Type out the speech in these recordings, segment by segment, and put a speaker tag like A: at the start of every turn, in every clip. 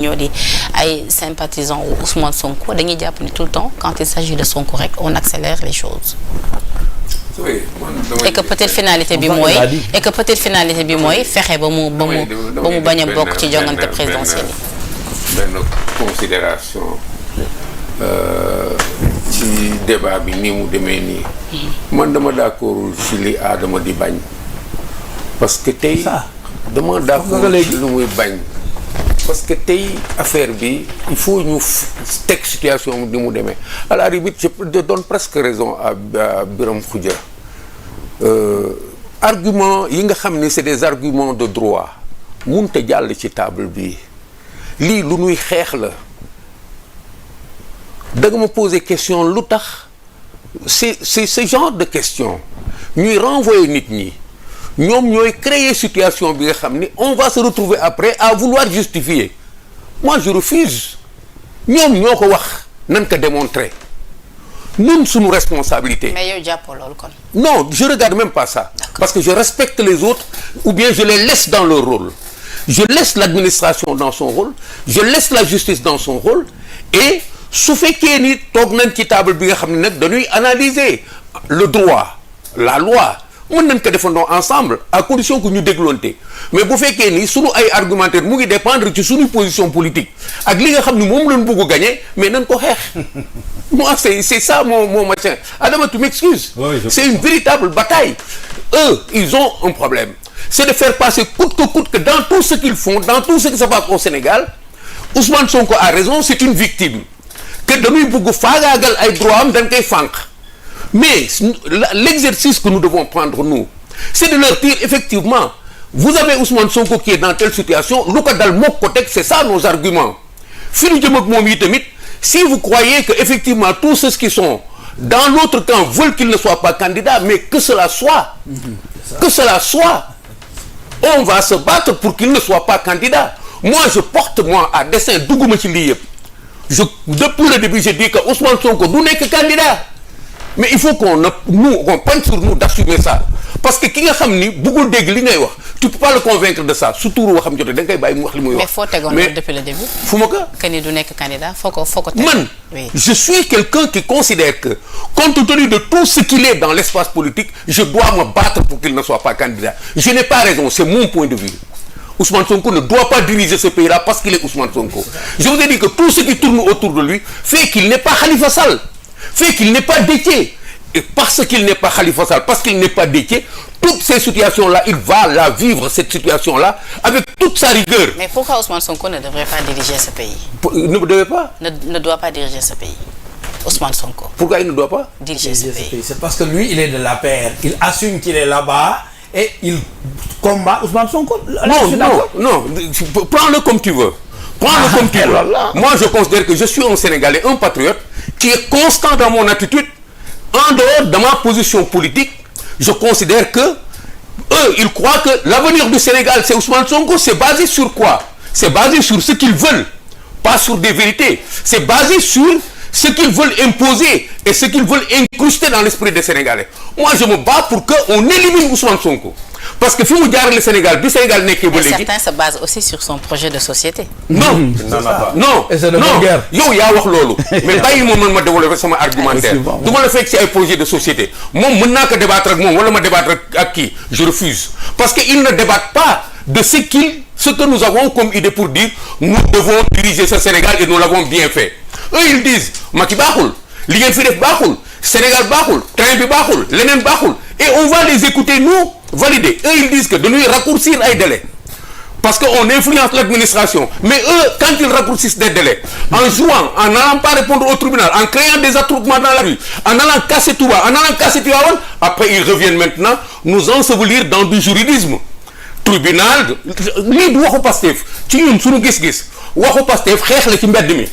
A: ñoo di ay sympathisants Ousmane Sonko dañuy jàpp ni tout le temps quand il s'agit de Sonko rek on accélère les choses.
B: oui
A: et que peut-être finalité bi mooy fexe ba mu bañ a bokk ci jongante présidentielle yi.
B: benn considération ci débat bi ni mu demee nii. man dama d'accord ci li Adama di bañ. parce que tey dama d'accord ci lu muy bañ. parce que tey affaire bi il faut ñu teg situation ni mu demee à la limite je donne presque raison à Birame Khoudia. argument yi nga xam ni c'est des arguments de droit munte jàll ci table bi lii lu nuy xeex la da nga ma poser question lu tax c'est ce genre de question ñuy renvoyer nit ñi ñoom ñooy créer situation bi nga xam ni on va se retrouver après à vouloir justifier moi je refuse ñoom ñoo ko wax nan ko démontrer ñun suñu responsabilité.
A: mais yow jàppoo loolu kon.
B: non je regarde même pas ça. parce que je respecte les autres ou bien je les laisse dans leur rôle. Je laisse l'administration dans son rôle je laisse la justice dans son rôle et su fekkee ni toog nañ ci table bi nga xam ne nag dañuy analyser le droit la loi mën nañ ko defandoo ensemble à condition que ñu dégloonte mais bu fekkee ni sunu ay argumentaire mu ngi dépendre ci sunu position politique ak li nga xam ne moom lañ bëgg a gagner mais nañ ko xeex moi c'est ça mon machin Adama tu m'excuses c'est une véritable bataille eux ils ont un problème c'est de faire passer coûte que dans tout ce qu'ils font dans tout ce qui se passe au Sénégal Ousmane Sonko a raison c'est une victime que dañuy bëgg faagaagal ay droit am dañ koy fànq mais l'exercice que nous devons prendre nous c'est de leur dire effectivement vous avez Ousmane Sonko qui est dans telle situation lu ko dal moo ko teg c'est ça nos arguments fi ñu jëm ak moom yi tamit si vous croyez que effectivement tous ceux qui sont dans l'autre camp veulent qu'il ne soit pas candidat mais que cela soit on va se battre pour qu'il ne soit pas candidat moi je porte à dessein dugguma ci lii yëpp depuis le début je dis que Ousmane Sonko du nekk candidat mais il faut qu'on prenne sur nous d'assumer ça parce que ki nga xam ni bëggul dégg li ngay wax tu peux pas le convaincre de ça surtout waxam jotee da nga koy bàyyi mu wax li muy wax.
A: mais foo tegoon loolu depuis le début.
B: fu ma ko.
A: que ni du nekk candidat foo ko teg.
B: man je suis quelqu'un qui considère que compte tenu de tout ce qu'il est dans l'espace politique je dois me battre pour qu'il ne soit pas candidat je n'ai pas raison c'est mon point de vue. Ousmane Sonko ne doit pas diriger ce pays-là parce qu'il est Ousmane Sonko. Je vous ai dit que tout ce qui tourne autour de lui fait qu'il n'est pas Khalifa Sall, fait qu'il n'est pas Déthié. Et parce qu'il n'est pas Khalifa Sall, parce qu'il n'est pas Déthié, toutes ces situations-là, il va la vivre, cette situation-là, avec toute sa rigueur.
A: Mais pourquoi Ousmane Sonko ne devrait pas diriger ce pays?
B: Ne devait pas?
A: Ne doit pas diriger ce pays. Ousmane Sonko.
B: Pourquoi il ne doit pas
A: diriger ce pays?
C: C'est parce que lui, il est de l'APR. Il assume qu'il est là-bas. Et il combat Ousmane Sonko.
B: Non, prends-le comme tu veux. Prends-le comme tu veux. Moi, je considère que je suis un Sénégalais, un patriote, qui est constant dans mon attitude. En dehors de ma position politique, je considère que eux, ils croient que l'avenir du Sénégal, c'est Ousmane Sonko. C'est basé sur quoi? C'est basé sur ce qu'ils veulent, pas sur des vérités. C'est basé sur ce qu'ils veulent imposer et ce qu'ils veulent incruster dans l'esprit des Sénégalais. Moi, je me bats pour qu'on élimine Ousmane Sonko. Parce que si vous regardez le Sénégal, du Sénégal n'est que
A: certains se basent aussi sur son projet de société.
B: Non.
C: Et c'est de guerre.
B: Yow yaa wax loolu. Mais bàyyi moom ma développer sama argumentaire. Du ma la fekk ci ay projet de société. Moom mën naa ko débattre ak moom wala ma débattre ak kii. Je refuse. Parce que ils ne débattent pas de ce que nous avons comme idée pour dire nous devons diriger ce Sénégal et nous l'avons bien fait. Eux ils disent Macky baaxul li ngeen fi def baaxul Sénégal baaxul train bi baaxul leneen baaxul et on va les écouter nous valider. Eux ils disent que dañuy raccourcir ay délais parce que on influence l'administration mais eux quand ils raccourcissent des délais en jouant en n'allant pas répondre au tribunal en créant des attroupements dans la rue en allant casser Touba en allant casser Tivaouane après ils reviennent maintenant nous ensevelir dans du juridisme. Tribunal lii du waxu Pastef ci ñun suñu gis-gis waxu Pastef xeex la ci mbedd mi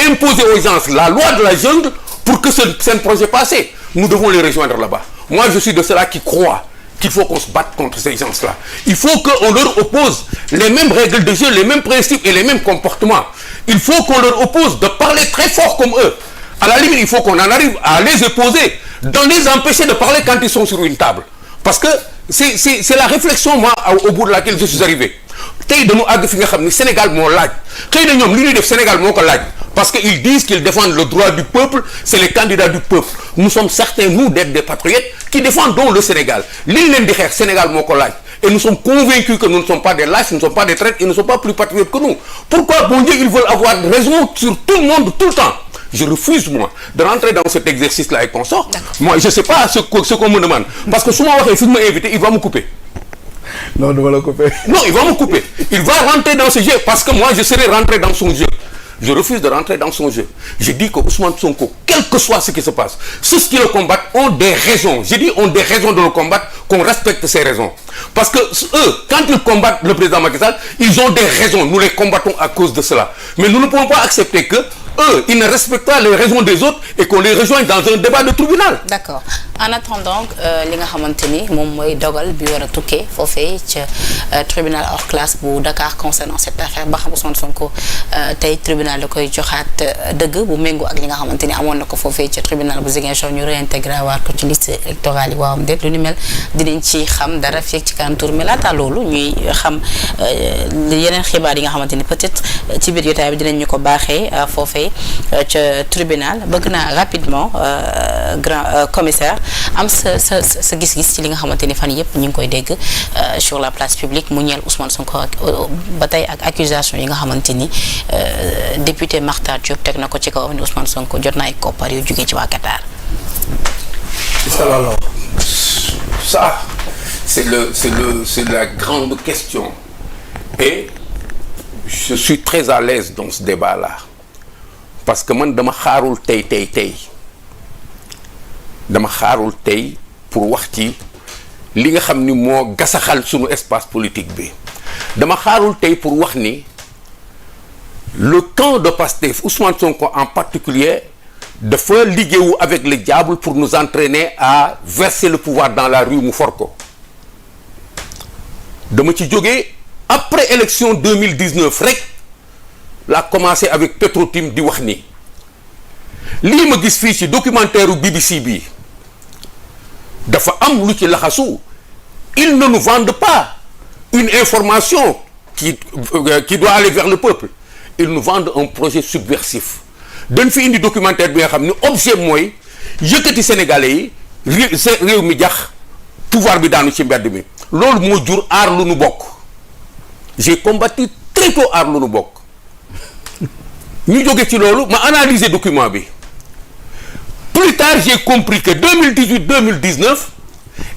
B: imposer aux gens la loi de la jungle pour que ce projet passe. Nous devons les rejoindre là-bas. Moi je suis de ceux-là qui croient qu'il faut qu'on se batte contre ces gens-là. Il faut qu'on leur oppose les mêmes règles de jeu, les mêmes principes et les mêmes comportements. Il faut qu'on leur oppose de parler très fort comme eux. À la limite il faut qu'on en arrive à les opposer, de les empêcher de parler quand ils sont sur une table. Parce que c'est la réflexion moi au bout de laquelle je suis arrivé. tey dañu àgg fi nga xam ni Sénégal moo laaj xëy na ñoom li ñuy def Sénégal moo ko laaj parce que ils disent qu'ils défendent le droit du peuple, c'est les candidats du peuple. Nous sommes certains, nous, d'être des patriotes qui défendent donc le Sénégal. Li leen di xeex Sénégal moo ko laaj et nous sommes convaincus que nous ne sommes pas des lâches, nous ne sommes pas des traîtres, ils ne sont pas plus patriotes que nous. Pourquoi, bon Dieu, ils veulent avoir raison sur tout le monde, tout le temps? Je refuse, moi, de rentrer dans cet exercice-là avec consort. Moi, je ne sais pas ce qu'on me demande. Parce que souvent, si me invité, il va me couper.
C: Non, ne va le couper.
B: Non, il va me couper. Il va rentrer dans ce jeu parce que moi, je serai rentré dans son jeu. Je refuse de rentrer dans son jeu. Je dis que Ousmane Sonko, quel que soit ce qui se passe, ceux qui le combattent ont des raisons. Je dis ont des raisons de le combattre, qu'on respecte ces raisons. Parce que eux, quand ils combattent le président Macky Sall, ils ont des raisons. Nous les combattons à cause de cela. Mais nous ne pouvons pas accepter que eux, ils ne respectent pas les raisons des autres et qu'on les rejoigne dans un débat de tribunal.
A: D'accord. En attendant li nga xamante ni moom mooy dogal bi war a tukkee foofee ca tribunal hors classe bu Dakar concernant cette affaire ba xam Ousmane Sonko tey tribunal da koy joxaat dëgg bu méngoo ak li nga xamante ni amoon na ko foofee ca tribunal bu Ziguinchor ñu réintégré waat ko ci liste électorale yi waawam déet lu ni mel dinañ ci xam dara fii ci kanam tur mais laata loolu ñuy xam yeneen xibaar yi nga xamante ni peut-être ci biir jotaay bi dinañ ñu ko baaxee foofee ca tribunal bëgg naa rapidement grand commissaire am sa gis-gis ci li nga xamante ni fan yëpp ñu ngi koy dégg sur la place publique mu ñeel Ousmane Sonko ba tey ak accusation yi nga xamante ni député Makhtar Diop teg na ko ci kaw ni Ousmane Sonko jot na ay koppar yu jógee ci waa Qatar.
B: Ça, c'est la grande question et je suis très à l'aise dans ce débat-là parce que man dama xaarul tey dama xaarul tey pour wax ci li nga xam ni moo gasaxal sunu espace politique bi dama xaarul tey pour wax ni le camp de Pastef Ousmane Sonko en particulier dafa liggéeyu avec le diable pour nous entraîner à verser le pouvoir dans la rue mu for ko dama ci jógee après élection 2019 rek la commencé avec Petro-Tim di wax ni lii ma gis fii ci documentaire u BBC bi dafa am lu ci laxasu ils ne nous vendent pas une information qui doit aller vers le peuple ils nous vendent un projet subversif dañ fi indi documentaire bi nga xam ni objet mooy yëkkati sénégalais yi réew mi jax pouvoir bi daanu ci mbedd mi loolu moo jur aar lu nu bokk j'ai combattu très tôt aar lu nu bokk ñu jóge ci loolu ma analyser document bi plus tard j'ai compris que 2018-2019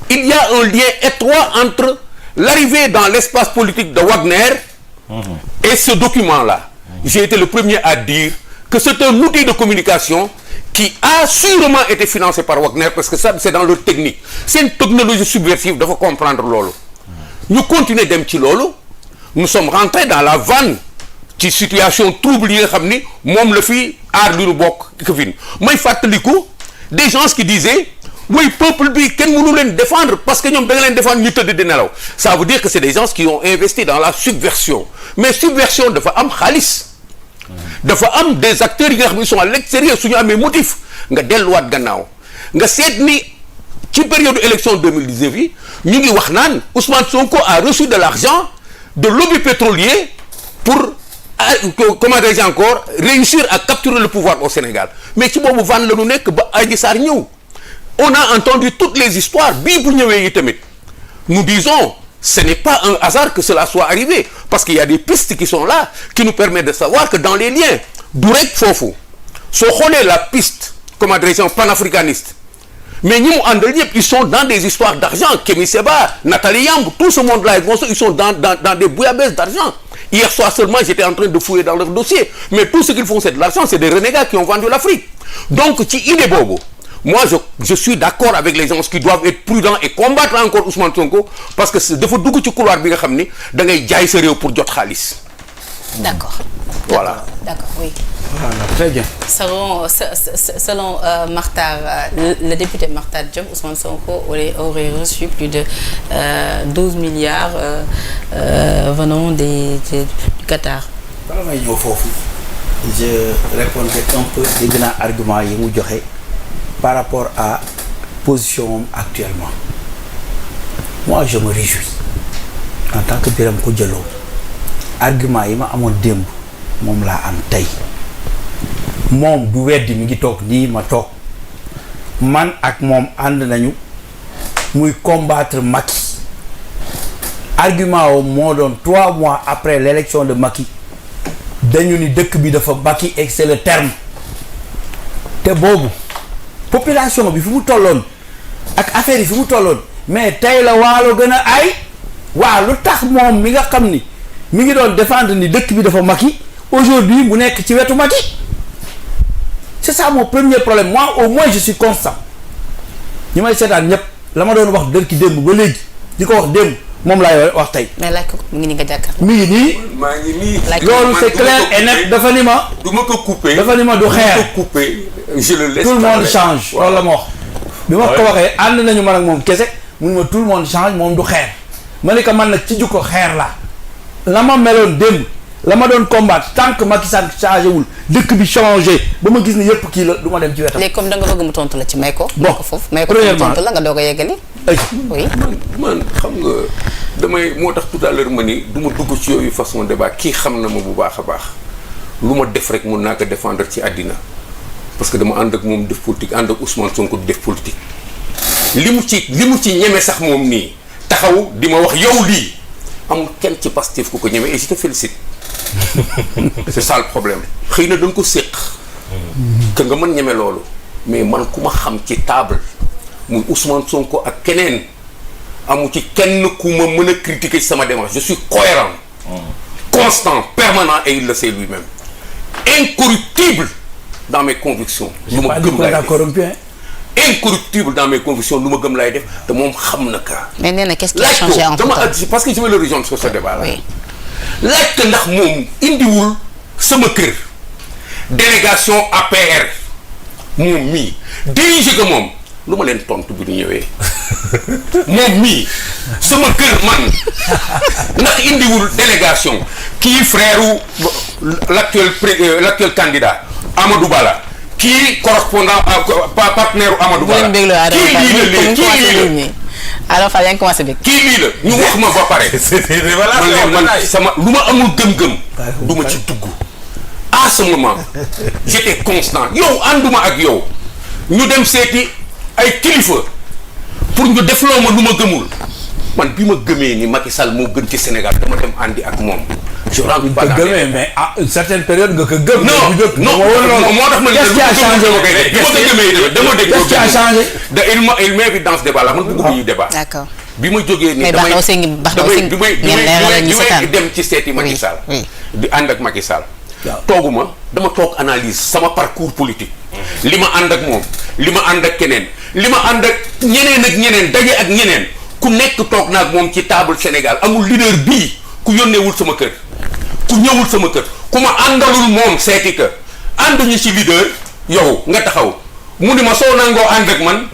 B: il y a un lien étroit entre l'arrivée dans l'espace politique de Wagner et ce document-là. J'ai été le premier à dire que c'est un outil de communication qui a sûrement été financé par Wagner parce que ça c'est dans leur technique. C'est une technologie subversive, dafa comprendre loolu. Ñu continuer dem ci loolu. Nous sommes rentrés dans la vanne ci situation trouble yi nga xam ni moom la fi aar lu nu bokk këfin may fàttaliku des gens qui disaient oui peuple bi kenn mënu leen défendre parce que ñoom da nga leen défendre ñu tëdd di nelaw ça veut dire que c'est des gens qui ont investi dans la subversion mais subversion dafa am xaalis dafa am des acteurs yi nga xam ne ils sont à l'extérieur su ñu amee motif nga delluwaat gannaaw nga seet ni ci période élection 2019 yi ñu ngi wax naan Ousmane Sonko a reçu de l'argent de lobby pétrolier pour comment dirais-je encore réussir à capturer le pouvoir au Sénégal mais ci boobu van la ñu nekk ba Adji Sarr ñëw on a entendu toutes les histoires bii bu ñëwee yi tamit nous disons ce n'est pas un hasard que cela soit arrivé parce qu'il y a des pistes qui sont là qui nous permettent de savoir que dans les liens du rek foofu soo xoolee la piste comment dirais-je panafricaniste mais ñi mu àndal yëpp ils sont dans des histoires d'argent Kémi Séba Nathalie Yamb tout ce monde-là ils sont dans des bouillabaisse d'argent. Hier soir seulement j'étais en train de fouiller dans leur dossier mais tout ce qu'ils font c'est de l'argent c'est des renégats qui ont vendu l'Afrique donc ci idée boobu moi je suis d'accord avec les gens qui doivent être prudents et combattre encore Ousmane Sonko parce que dafa dugg ci couloir bi nga xam ni da ngay jaay sa réew pour jot xaalis.
A: D'accord.
B: Voilà.
A: D'accord, oui.
C: Voilà, très bien.
A: Selon Makhtar, le député Makhtar Diop, Ousmane Sonko aurait reçu plus de 12 milliards venant du Qatar.
C: Bala may ñëw foofu je répondrai un peu dégg naa argument yi mu joxe par rapport à position actuellement moi je me réjouis en tant que Birame Khoudia Lo argument yi ma amoon démb moom laa am tey moom du weddi mi ngi toog nii ma toog man ak moom ànd nañu muy combattre Macky argument woo moo doon 3 mois après l'élection de Macky dañu ni dëkk bi dafa Macky et c'est le terme te boobu population bi fi mu tolloon ak affaire yi fi mu tolloon mais tey la waalo gën a ay waaw lu tax moom mi nga xam ni mi ngi doon défendre ni dëkk bi dafa Macky aujourd'hui mu nekk ci wetu Macky c'est ça mon premier problème. Moi au moins je suis constant ñi may seetaan ñëpp la ma doon wax dërki démb ba léegi di ko wax démb moom laay wax tey.
A: mais laaj ko mi ngi nii nga jàkkaar.
C: mi ngi nii.
B: maa ngi nii.
C: loolu c'est clair et net dafa ni ma.
B: du ma ko couper.
C: dafa ni ma du xeer.
B: du ma ko couper. je le laisse.
C: tout le monde change. loolu la ma wax. bi ma ko waxee ànd nañu man ak moom kese mun ma tout le monde change moom du xeer. ma ne ko man nag ci jukko xeer la la ma meloon démb la ma doon combattre tant que Macky Sall changé wul dëkk bi changé ba ma gis ne yëpp kii la du ma dem ci wetam.
A: léegi comme da nga bëgg mu tontu la ci may ko.
C: bon
A: foofu may ko tontu la nga doog a yeggali. oui
B: man xam nga damay moo tax tout à l'heure ma ni du ma dugg ci yooyu façon débat kii xam na ma bu baax a baax lu ma def rek mun naa ko défendre ci àddina parce que dama ànd ak moom def politique ànd ak Ousmane Sonko def politique li mu ci ñeme sax moom nii taxaw di ma wax yow lii amul kenn ci Pastef ku ko ñeme et je te félicite c'est ça le problème xëy na da nga ko séq que nga mën ñeme loolu mais man ku ma xam ci table muy Ousmane Sonko ak keneen amu ci kenn ku ma mën a critiquer ci sama démarche je suis cohérent constant permanent et il le sait lui-même incorruptible dans mes convictions lu ma gëm laay def incorruptible dans mes convictions lu ma gëm laay def te moom xam na ka
A: mais nee na qu'est-ce qui a changé entre temps
B: parce que je vais le rejoindre sur ce débat là laaj ko ndax moom indiwul sama kër délégation APR moom mii dirigé ko moom lu ma leen tontu bi ñu ñëwee moom mii sama kër man ndax indiwul délégation kii frère l'actuel candidat Amadou Bala kii correspondant partenaire Amadou Bala kii lii la
A: alors Fall yaa ngi commencé bëgg.
B: kii lii la ñu wax ma ba pare. man sama lu ma amul gëm-gëm. du ma ci dugg. à ce moment j'étais constant yow ànduma ak yow ñu dem seeti ay kilifa pour ñu defloo ma lu ma gëmul man bi ma gëmee ni Macky Sall moo gën ci Sénégal dama dem àndi ak moom. je rentre pas dans les
C: mais à une certaine période nga ko gëm.
B: non moo tax ma
C: qu'est-ce qui a changé
B: qu'est-ce qui a changé il m'invite dans ce débat là man bëgg ñuy débat.
A: d'accord
B: bi ma jógee ni damay dem ci seeti Macky Sall. di ànd ak Macky Sall. tooguma dama toog analyse sama parcours politique. li ma ànd ak moom li ma ànd ak keneen li ma ànd ak ñeneen daje ak ñeneen ku nekk toog na ak moom ci table Sénégal amul leader bii ku yónneewul sama kër ku ñëwul sama kër ku ma àndalul moom seeti ka ànduñu ci leader yow nga taxaw mu ni ma soo nangoo ànd ak man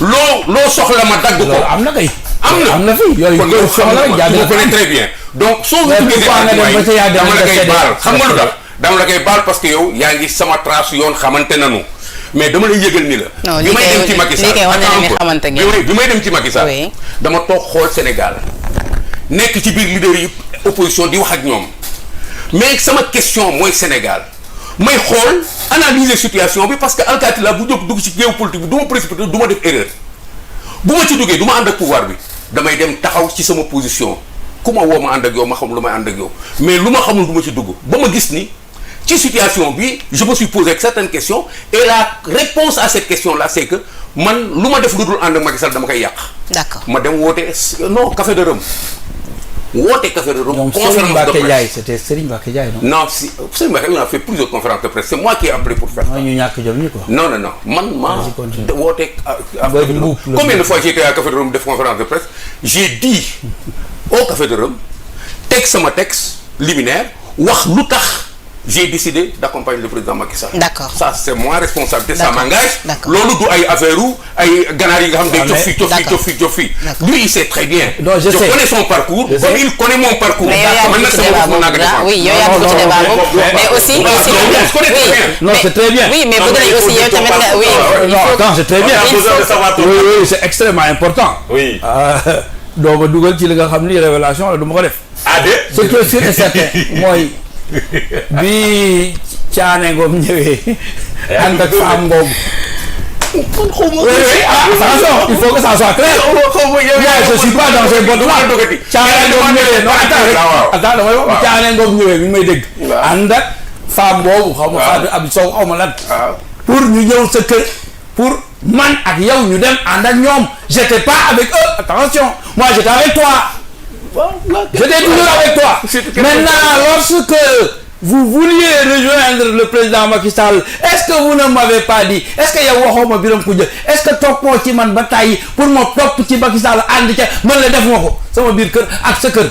B: loo soxla ma dagg ko.
C: am na kay.
B: am na
C: fi yooyu
B: kon soxla rek jàpp ko très bien donc soo utilisé dama la koy baal xam nga lu tax dama la koy baal parce que yow yaa ngi sama trace yoon xamante nanu mais dama lay yëgal ni la. bi may dem ci Macky Sall bi may dem ci Macky Sall dama toog xool Sénégal nekk ci biir leader yi opposition di wax ak ñoom mais sama question mooy Sénégal may xool analyser situation bi parce que alkaati la bu jóg dugg ci géopolitique bi du ma précipité du ma def erreur bu ma ci duggee du ma ànd ak pouvoir bi damay dem taxaw ci sama position ku ma woo ma ànd ak yow ma xam lu may ànd ak yow mais lu ma xamul du ma ci dugg ba ma gis ni ci situation bi je me suis posé certaines questions et la réponse à cette question là c'est que man lu ma def lu dul ànd ak Macky Sall dama koy yàq.
A: d'accord
B: ma dem woote non café de Rome woote café de Rome.
C: conférence de presse c'était Serigne Mbacké Ndiaye non.
B: non si Serigne Mbacké on a fait plusieurs conférences de presse c'est moi qui ai appelé pour faire ça.
C: ñu ñàkk jom ñu quoi.
B: non man maa woote. combien de fois j'ai été à café de Rome def conférence de presse j'ai dit au café de Rome teg sama texte liminaire wax lu tax. J'ai décidé d'accompagner le président Macky Sall.
A: D'accord.
B: Ça c'est moi responsabilité, ça
A: D'accord.
B: m'engage.
A: D'accord.
B: Loolu du ay affaire u ay ganaar yi nga xam day cof fi. Lui il sait très bien.
C: Non, je
B: connais son parcours. Comme il connaît mon parcours.
A: Mais oui, yow yaa ngi ci débat boobu. Mais aussi
B: je connais très bien.
C: Non, c'est très bien.
A: Oui, mais bëgg nañu aussi yow tamit nga oui.
C: Non, c'est très bien. Oui, c'est extrêmement important.
D: Oui.
C: doo ma dugal ci li nga xam ni révélation la du ma ko def ce qui est sûr et certain mooy bi Thiané Ngom ñëwee ànd ak femme boobu. Attention, il faut que ça soit clair. Moi, je suis pas dans ces bottes-là. Thiané Ngom ñëwee non attends damay wax Thiané Ngom ñëwee mi ngi may dégg. ànd ak femme boobu xaw ma Fatou Abdou Sow xaw ma lan. pour ñu ñëw sa kër pour man ak yow ñu dem ànd ak ñoom j'étais pas avec eux attention moi j'étais avec toi. J'étais toujours avec toi. Maintenant lorsque vous vouliez rejoindre le président Macky Sall est-ce que vous ne m'avez pas dit est-ce que yow waxoo ma Birame Khoudia est-ce que toppoo ci man ba tàyyi pour ma topp ci Macky Sall ànd ca man la def ma ko sama biir kër ak sa kër.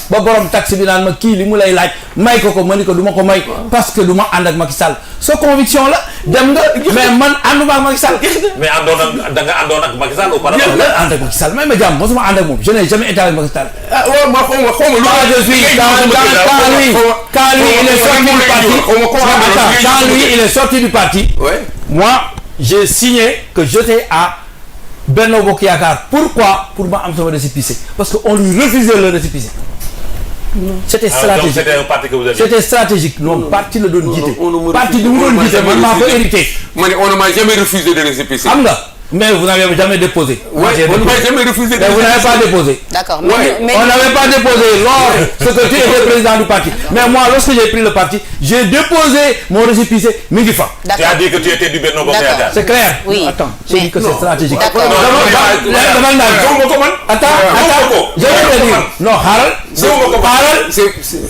C: ba borom taxi bi naan ma kii li mu lay laaj may ko ma ni ko du ma ko may. parce que du ma ànd ak Macky Sall sa conviction la dem nga mais man ànduma ak Macky Sall.
D: mais da nga àndoon ak Macky Sall auparavant.
C: ànd ak Macky Sall may ma jàmm mosuma ànd ak moom je n'ai jamais été avec Macky Sall.
B: ah waaw ma xaw ma lu
C: je suis quand lui il est sorti du parti. Moi j'ai signé que j'étais à Benno Bokk Yaakaar. Pourquoi? Pour ma am sama récépissé parce que on lui refusait le récépissé. C'était stratégique.
D: C'était un parti que vous aviez.
C: C'était stratégique. Non, parti la doon jiite. Parti bi mu doon jiite man maa ko hérité.
B: on ne m'a jamais refusé de récépissé.
C: Xam nga mais vous n'avez jamais déposé.
B: Ouais, on ne m'a jamais refusé de
C: mais vous n'avez pas déposé.
A: D'accord.
C: Mais on n'avait pas déposé lors que tu étais président du parti. Mais moi lorsque j'ai pris le parti j'ai déposé mon récépissé mi ngi fa.
D: Tu as dit que tu étais du Benno Bokk Yaakaar.
C: C'est clair.
A: Oui.
C: Attends, j'ai dit que c'est stratégique.
A: D'accord.
C: Attends, je vais te dire. Non, xaaral.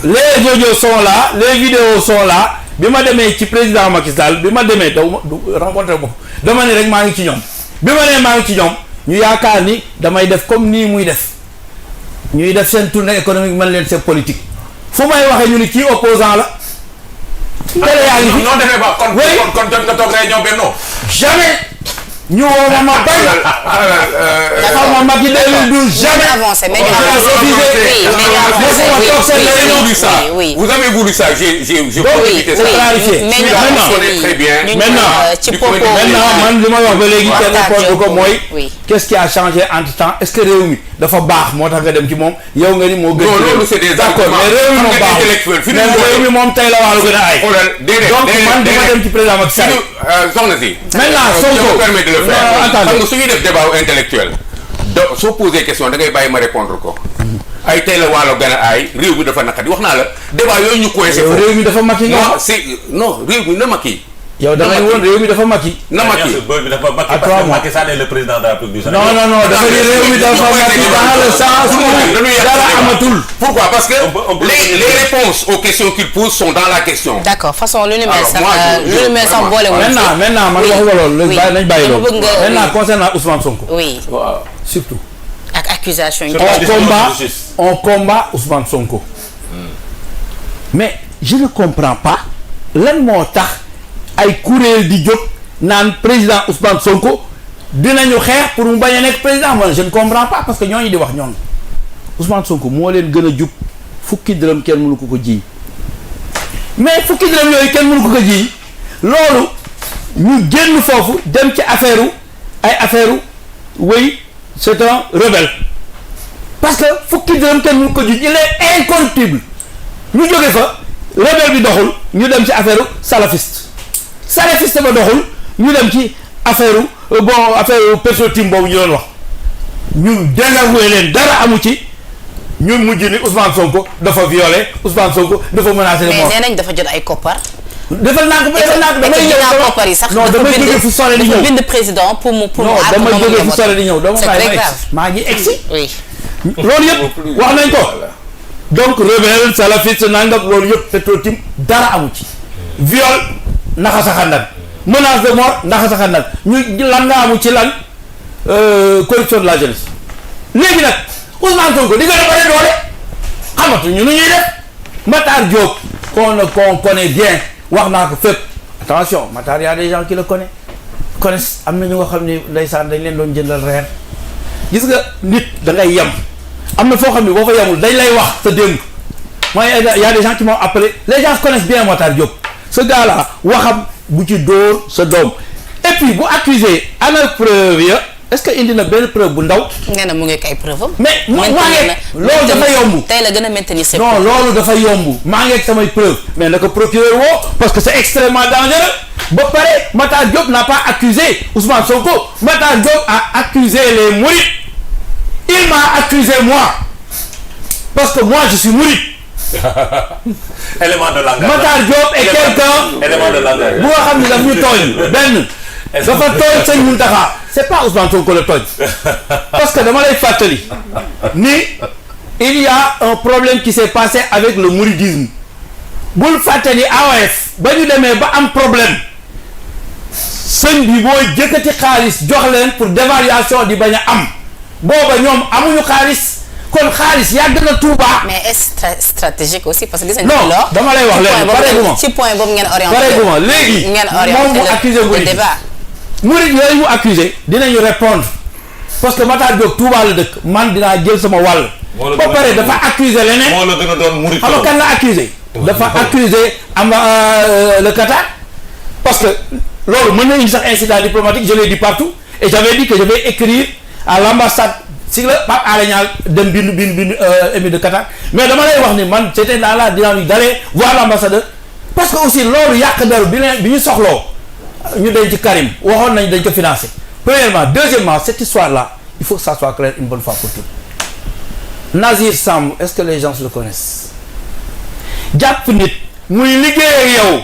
C: Les audios sont là, les vidéos sont là. Bi ma demee ci président Macky Sall bi ma demee daw rencontré ko dama ne rek maa ngi ci ñoom bi ma nee maa ngi ci ñoom ñu yaakaar ni damay def comme nii muy def ñuy def seen tournée économique man leen c'est politique fu may waxee ñu ni kii opposant la télé yaa ngi fi
D: non defee ba kon jot nga toog réunion Benno
C: jamais ñu woo ma bañ xaw ma Macky 2012 jamais
A: avancé mais
B: oui vous avez voulu ça j'ai
C: profité ça clarifié
B: très bien
C: maintenant man li ma wax ba léegi kenn répondre ko mooy qu'est-ce qui a changé entre temps est-ce que réew mi dafa baax moo tax nga dem ci moom yow nga ni moo gën
B: loolu c'est des
C: d'accord mais réew mi moom baaxul mais réew mi moom tey la wàllu gën a ay donc man dama dem ci président Macky Sall
B: soxna si
C: maintenant Sonko
B: permet de le faire xam nga su ñuy def débat intellectuel donc soo posé question da ngay bàyyi ma répondre ko ay tey la waalo gën a aay réew mi dafa naqadi wax naa la débat yooyu ñu coincé foofu
C: réew mi dafa Macky
B: non c'est non réew mi na Macky
C: yow da ngay woon réew mi dafa Macky
B: na Macky
D: parce que Macky Sall est le président de la République du Sénégal.
C: non dafa ni réew mi dafa Macky dans le sens où dara amatul.
B: Pourquoi? Parce que les réponses aux questions qu'il pose sont dans la question.
A: D'accord façon lu ni mel sax boole wu.
C: maintenant man waxuma loolu nañ bàyyi loolu. maintenant concernant Ousmane Sonko.
A: oui
C: surtout.
A: ak accusation yi.
C: on combat Ousmane Sonko. mais je ne comprends pas lan moo tax ay kuréel di jóg naan président Ousmane Sonko dinañu xeex pour mu bañ a nekk président man je ne comprends pas parce que ñooñu di wax ñoom Ousmane Sonko moo leen gën a jub fukki dërëm kenn mënu ko jiy mais fukki dërëm yooyu kenn mënu ko jiy loolu ñu génn foofu dem ci affaire oui c'est un rebelle parce que fukki dërëm kenn mënu ko jiy il est incorruptible ñu jóge fa rebelle bi doxul ñu dem ci affaire salafiste ba doxul ñu dem ci affaire Petro-Tim boobu ñu doon wax ñu désavoué leen dara amu ci ñu mujj ni Ousmane Sonko dafa violé Ousmane Sonko dafa menacé de mort.
A: mais nee nañ dafa jot ay koppar.
C: defal naa ko damay ñëw
A: koppar yi sax.
C: non damay jóge fu sore di ñëw
A: bind président pour mu
C: non damay jóge fu sore di ñëw dama maa ngi egsi
A: oui
C: loolu yëpp wax nañ ko donc rebelle salafiste nangam loolu yëpp Petro-Tim dara amu ci viol naxa saxandan menace de mort naxa saxandan ñu lan nga amu ci lan corruption de la jeunesse léegi nag Ousmane Sonko di nga defare doole xamatu ñu nu ñuy def Matar Diop qu'on connaît bien wax naa ko fépp attention Matar y a des gens qui le connaissent am na ñu nga xam ne ndeysaan dañ leen doon jëndal reer gis nga nit da ngay yem am na foo xam ne boo fa yemul dañ lay wax sa démb mooy y a des gens qui m'ont appelé les gens connaissent bien Matar Diop ce gars là waxam bu ci dóor sa doom et puis bu accusé ana preuve ya est-ce que indi na benn preuve bu ndaw.
A: nee na mu ngi ak ay preuve am.
C: mais maa ngi loolu dafa yomb.
A: tey la gën a maintenir ses
C: non loolu dafa yomb maa ngi ak samay preuve mais na ko procureur woo parce que c'est extrêmement dangereux. ba pare Matar Diop n'a pas accusé Ousmane Sonko. Matar Diop a accusé les mourides. Il m'a accusé moi parce que moi je suis mouride.
D: élément de langage.
C: Matar Diop est quelqu'un.
D: élément de langage.
C: bu nga xam ne daf ñu tooñ benn. dafa tooñ sëñ Mountakha. c'est pas Ousmane Sonko le tooñ. parce que dama lay fàttali. ni il y a un problème qui s'est passé avec le mouridisme. bul fàttali AOF. ba ñu demee ba am problème. sëñ bi mooy jëkkati xaalis jox leen pour dévaluation di bañ a am. booba ñoom amuñu xaalis. kon xaalis yàgg na Touba.
A: mais est stratégique aussi parce que gis nañu.
C: non dama lay wax léegi pareeguma
A: ci point boobu ngeen orienté.
C: pareeguma léegi moom mu accusé Mouride Mouride yooyu mu accusé dinañu répondre parce que Matar Diop Touba la dëkk man dinaa jël sama wàll. ba pare dafa accusé leneen.
D: moo la gën a doon Mouride.
C: xam nga kan la accusé. dafa accusé le Qatar. parce que loolu mën na indi sax incident diplomatique je l'ai dit partout et j'avais dit que je vais écrire à l'ambassade. si la Pape Alé Niang dem bind émir de Qatar mais dama lay wax ni man c'était dans la dynamique d'aller voir l'ambassadeur parce que aussi loolu yàq daru bi ñu soxloo ñu dañ ci Karim waxoon nañ dañ ko financer premièrement deuxièmement cette histoire là il faut que ça soit clair une bonne fois pour toutes. Nazir Samb est-ce que les gens le connaissent jàpp nit muy liggéey ak yow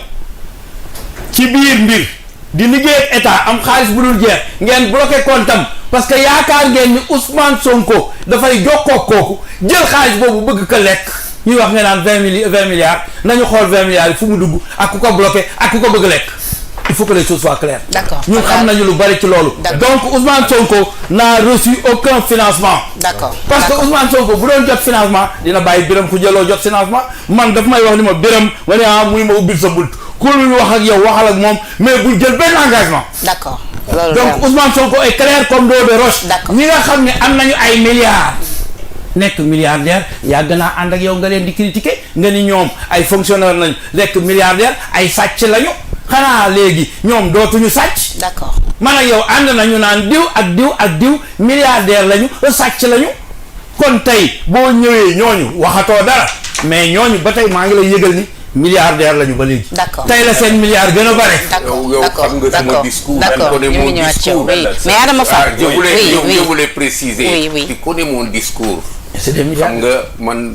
C: ci biir mbir di liggéey ak état am xaalis bu dul jeex ngeen bloqué compte am parce que yaakaar ngeen ni Ousmane Sonko dafay jokkoo kooku jël xaalis boobu bëgg ko lekk ñuy wax nga naan 20 milliards nañu xool 20 milliards yi fu mu dugg ak ku ko bloqué ak ku ko bëgg lekk il faut que les choses soient claires.
A: D'accord.
C: ñun xam nañu lu bari ci loolu. donc Ousmane Sonko n'a reçu aucun financement.
A: D'accord.
C: parce que Ousmane Sonko bu doon jot financement dina bàyyi Biram ku jëloo jot financement man daf may wax ni ma Biram ma ne ah muy ma ubbil sa bunt ku lu wax ak yow waxal ak moom mais bul jël benn engagement.
A: D'accord.
C: donc Ousmane Sonko est clair comme l'eau de roche.
A: D'accord.
C: ñi nga xam ne am nañu ay milliards. nekk milliardaire yàgg naa ànd ak yow nga leen di critiquer nga ni ñoom ay fonctionnaire lañu nekk milliardaire ay sàcc lañu xanaa léegi ñoom dootuñu sàcc.
A: D'accord.
C: man ak yow ànd nañu naan diw ak diw ak diw milliardaire lañu sàcc lañu kon tey boo ñëwee ñooñu waxatoo dara mais ñooñu ba tey maa ngi lay yëgal ni milliardaire lañu ba léegi.
A: D'accord.
C: tey la seen milliard gën a bare.
B: yow xam nga sama discours.
A: D'accord.
B: tu connais mon discours.
A: mais Adama Fall.
B: je voulais préciser.
A: Oui.
B: tu connais mon discours.
C: c'est des milliards.
B: xam nga man.